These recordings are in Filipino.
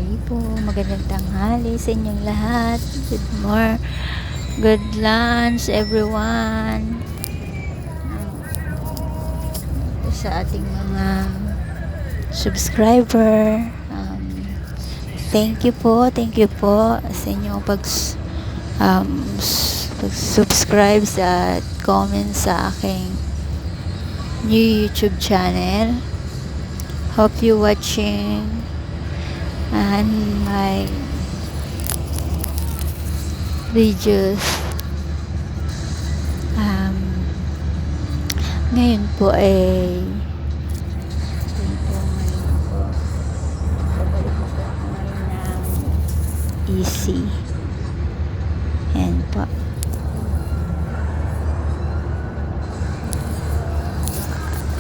tanghali po. Magandang tanghali sa inyong lahat. Good lunch everyone. Sa ating mga subscriber. Thank you po sa inyong pag-subscribe at comment sa aking new YouTube channel. Hope you watching and my videos. Ngayon po ay pabalik po ngayon ng easy. Ayan po.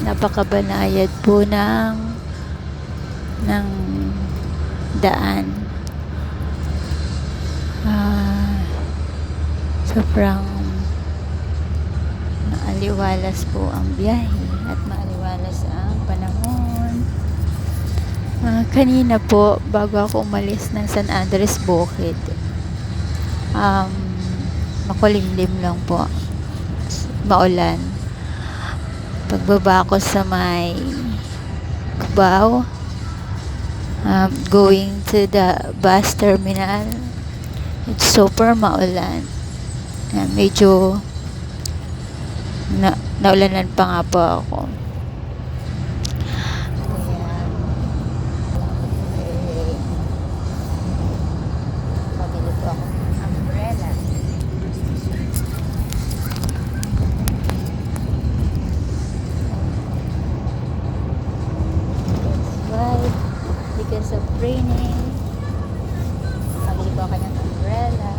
Napakabanayad po ng daan. Sobrang maaliwalas po ang biyahe at maaliwalas ang panahon. Kanina po, bago ako umalis ng San Andres Bukid, makulimlim lang po, maulan. Pagbaba ko sa may Cubao, going to the bus terminal, it's super maulan. Medyo naulanan pa nga po ako. Pabili po ako ng umbrella. Right, because of raining, pabili po ako ng umbrella.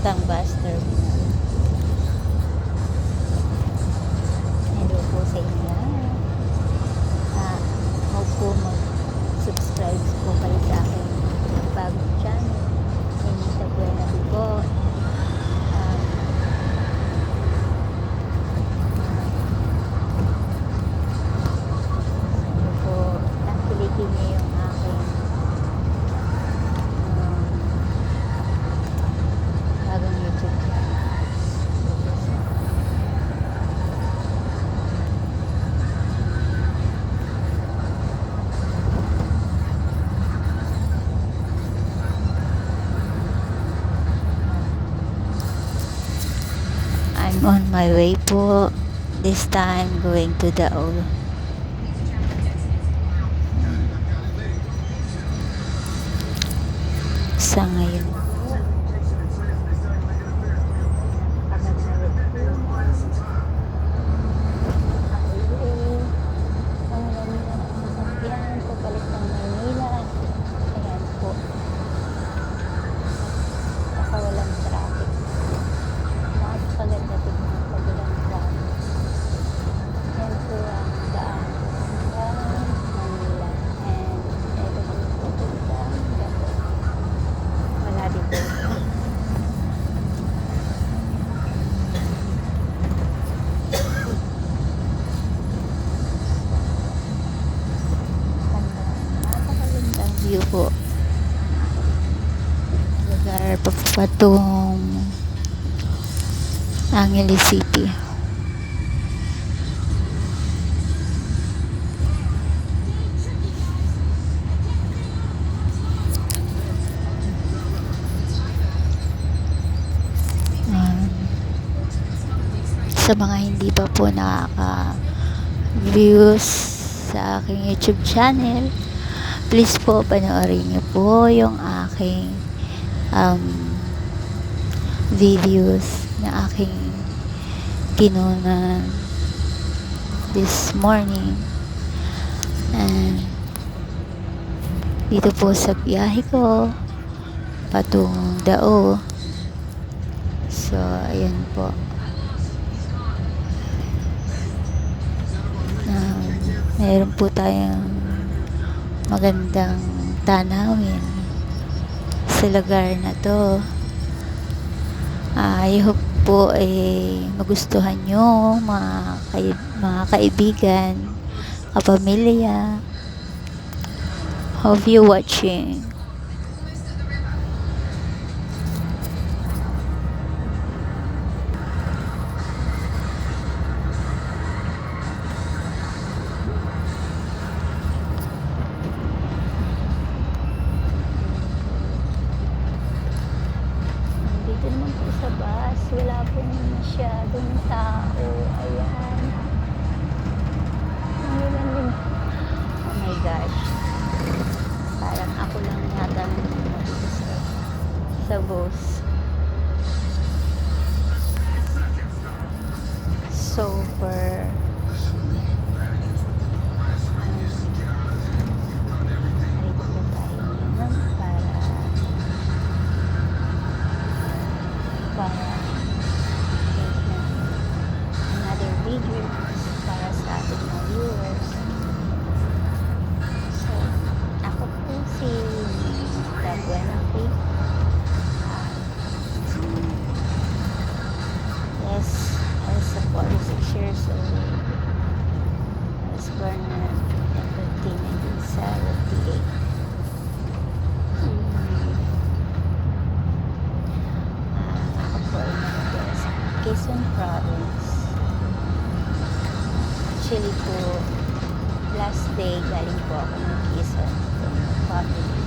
Ang bus terminal. Hello po sa inyo. Huwag po mag-subscribe po kayo sa aking bagong channel. Inita po yan natin po. Hello po. Tangkilikin niyo yung aking bagong YouTube channel. I'm on my way po. This time going to the sa ngayon. View po. Lugar patong Angeles City. Sa mga hindi pa po nakaka-views sa aking YouTube channel, please po panoorin niyo po yung aking videos na aking kinunan this morning. And dito po sa biyahe ko patungong Dao. So ayan po. Mayroon po tayong magandang tanawin sa lugar na to. I hope po magustuhan nyo mga kaibigan, kapamilya. Hope you watching. Dito naman po sa bus, wala po masyadong tao. Ayan. Oh my gosh. Parang ako lang yata dito sa bus. Super. Dito po tayo ngayon para another video para sa ating mga viewers. So, ako po si Tabuenaki. Yes, I was 46 years old. I was born in 1978. Ako po ay nagtira sa Quezon Province. Actually po, last day galing po ako ng Quezon with my family.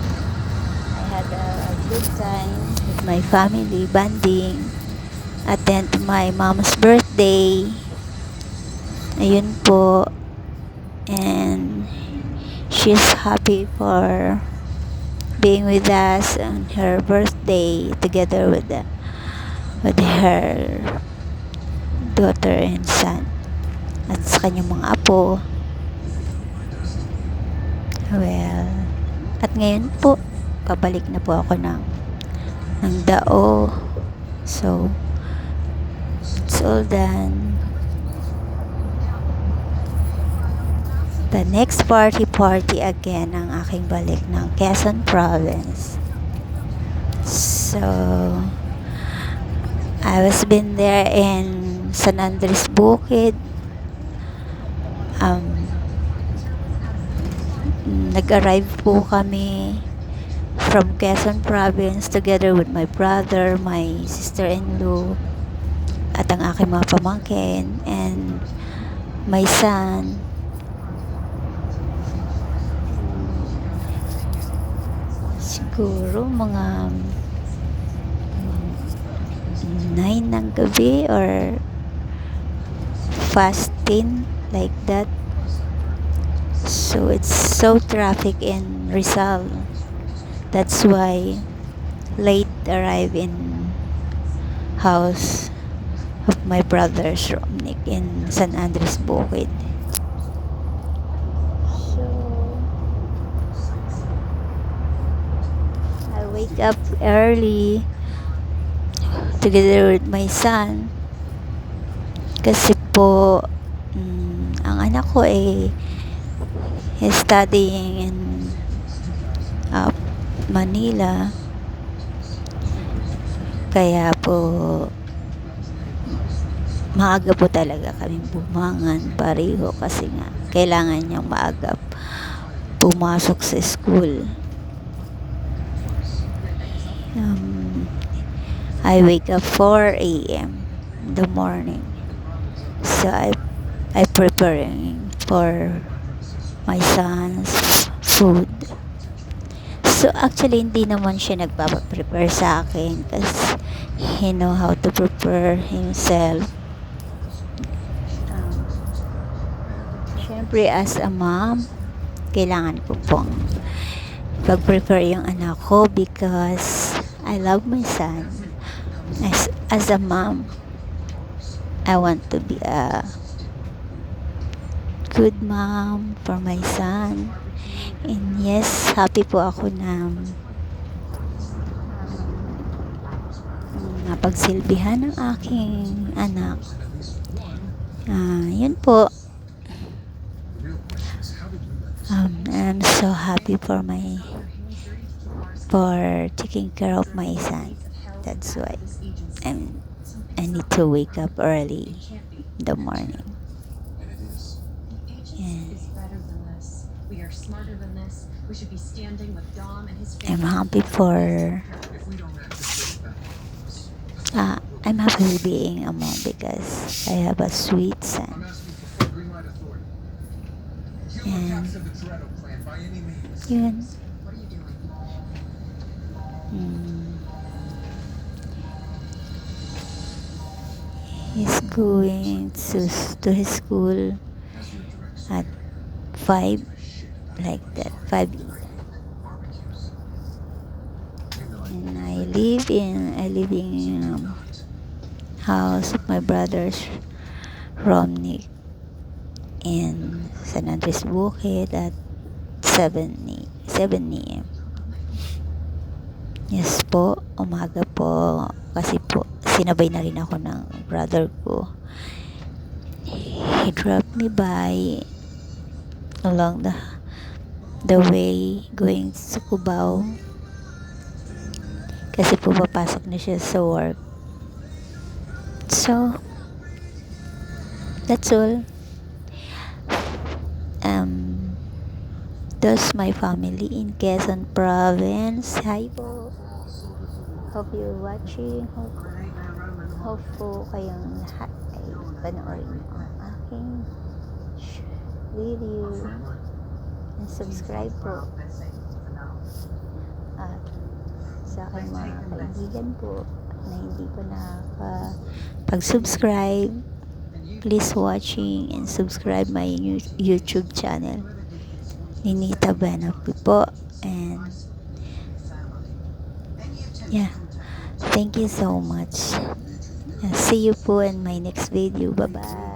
I had a good time with my family, bonding, attend my mom's birthday. Ayun po. And she's happy for being with us on her birthday together with her daughter and son at sa kanyang mga apo. Well, at ngayon po pabalik na po ako ng Dao. So it's all done. The next party again ang aking balik ng Quezon Province. So I was been there in San Andres Bukid. Nag-arrive po kami from Quezon Province together with my brother, my sister-in-law, at ang aking mga pamangkin and my son. Siguro mga 9 ng gabi or fast 10 like that. So it's so traffic in Rizal. That's why late arrive in house of my brother Romnick in San Andres Bukid. So I wake up early together with my son kasi po ang anak ko is studying in Manila, kaya po maaga po talaga kaming bumangan pareho kasi nga kailangan niyang maaga pumasok sa school. I wake up 4 a.m. in the morning. So I preparing for my son's food. So actually hindi naman siya nagpapaprepare sa akin kasi he know how to prepare himself. Syempre as a mom, kailangan ko pong pag-prepare yung anak ko because I love my son. As a mom, I want to be a good mom for my son. And yes, happy po ako na napagsilbihan ng aking anak. Yun po. I'm so happy for taking care of my son. That's why and I need to wake up early in the morning. And I'm happy for I'm happy being a mom because I have a sweet son. And yun. Mm, he's going to his school at 5, like that, 5. And I live in house of my brothers Romney in San Andres Bukid at 7 a.m. Yes po, umaga po. Kasi po, sinabay na rin ako ng brother ko. He dropped me by along the way going to Cubao. Kasi po papasok na siya sa work. So, that's all. That's my family in Quezon Province. Hi po. Hope you're watching. Hope po kayong lahat ay panoorin ang aking video. And subscribe po. At sa aking mga kaibigan po na hindi po nakapag-subscribe, please watching and subscribe my YouTube channel. Ninita Benapi po. And yeah, thank you so much. See you po in my next video. Bye bye.